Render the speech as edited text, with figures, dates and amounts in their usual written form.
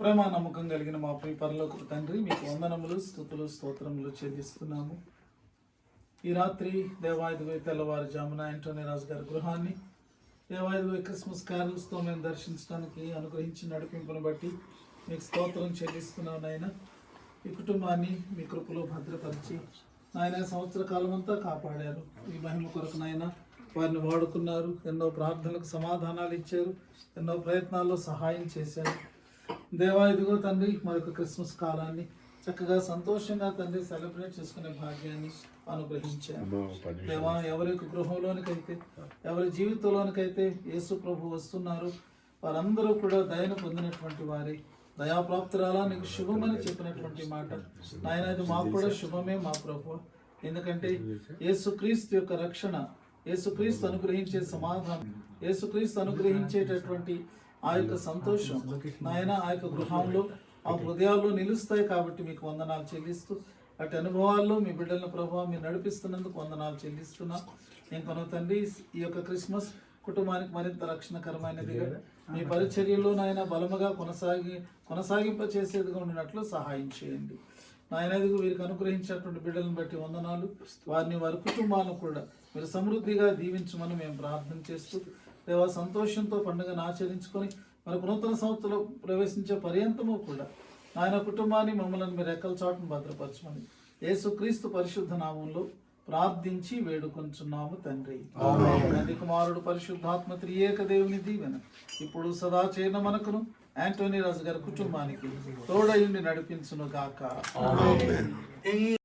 ప్రేమ నమ్మకం కలిగిన మా ప్రియ పరలోకపు తండ్రి, మీకు వందనములు, స్తుతులు, స్తోత్రములు చెల్లిస్తున్నాము. ఈ రాత్రి దేవాయుధ తెల్లవారుజామున యాంటోనీ రాజు గారి గృహాన్ని దేవాయుధ క్రిస్మస్ క్యారల్స్తో మేము దర్శించడానికి అనుగ్రహించి నడిపింపును బట్టి మీకు స్తోత్రం చెల్లిస్తున్నాను. నాయన, ఈ కుటుంబాన్ని మీ కృపలో భద్రపరిచి నాయన సంవత్సర కాలం అంతా కాపాడారు. ఈ మహిమ కొరకు నాయన వారిని వాడుకున్నారు. ఎన్నో ప్రార్థనలకు సమాధానాలు ఇచ్చారు. ఎన్నో ప్రయత్నాల్లో సహాయం చేశారు. దేవా, ఇదిగో తండ్రి, మరొక క్రిస్మస్ కాలాన్ని చక్కగా సంతోషంగా తండ్రి సెలబ్రేట్ చేసుకునే భాగ్యాన్ని అనుగ్రహించారు. దేవా, ఎవరి గృహంలోనికైతే ఎవరి జీవితంలోనికైతే యేసు ప్రభు వస్తున్నారు, వారందరూ కూడా దయను పొందినటువంటి వారి దయాప్రాప్తురాలా నీకు శుభమని చెప్పినటువంటి మాట నాయన, ఇది మాకు కూడా శుభమే మా ప్రభు. ఎందుకంటే యేసుక్రీస్తు యొక్క రక్షణ, యేసుక్రీస్తు అనుగ్రహించే సమాధానం, యేసుక్రీస్తు అనుగ్రహించేటటువంటి ఆ యొక్క సంతోషం నాయన ఆ యొక్క గృహంలో ఆ హృదయాల్లో నిలుస్తాయి. కాబట్టి మీకు వందనాలు చెల్లిస్తూ అటు అనుభవాల్లో మీ బిడ్డలను ప్రభావం మీరు నడిపిస్తున్నందుకు వందనాలు చెల్లిస్తున్నా. ఇంకొన తండ్రి, ఈ యొక్క క్రిస్మస్ కుటుంబానికి మరింత రక్షణకరమైనదిగా మీ పరిచర్యలో నాయన బలముగా కొనసాగింప చేసేదిగా ఉండినట్లు సహాయం చేయండి. నాయనదిగా వీరికి అనుగ్రహించినటువంటి బిడ్డలను బట్టి వందనాలు. వారిని వారి కుటుంబాలను కూడా మీరు సమృద్ధిగా దీవించమని మేము ప్రార్థన చేస్తూ దేవా, సంతోషంతో పండుగను ఆచరించుకొని మనకు నూతన సంవత్సరంలో ప్రవేశించే పర్యంతము కూడా ఆయన కుటుంబాన్ని మమ్మల్ని మీరు రెక్కల చాటును భద్రపరచమని యేసుక్రీస్తు పరిశుద్ధ నామంలో ప్రార్థించి వేడుకొంచున్నాము తండ్రి. తండ్రి, కుమారుడు, పరిశుద్ధాత్మ త్రియేక దేవుని దీవెన ఇప్పుడు సదా చేయన మనకును యాంటోనీ రాజు గారి కుటుంబానికి తోడయుండి నడిపించును గాక.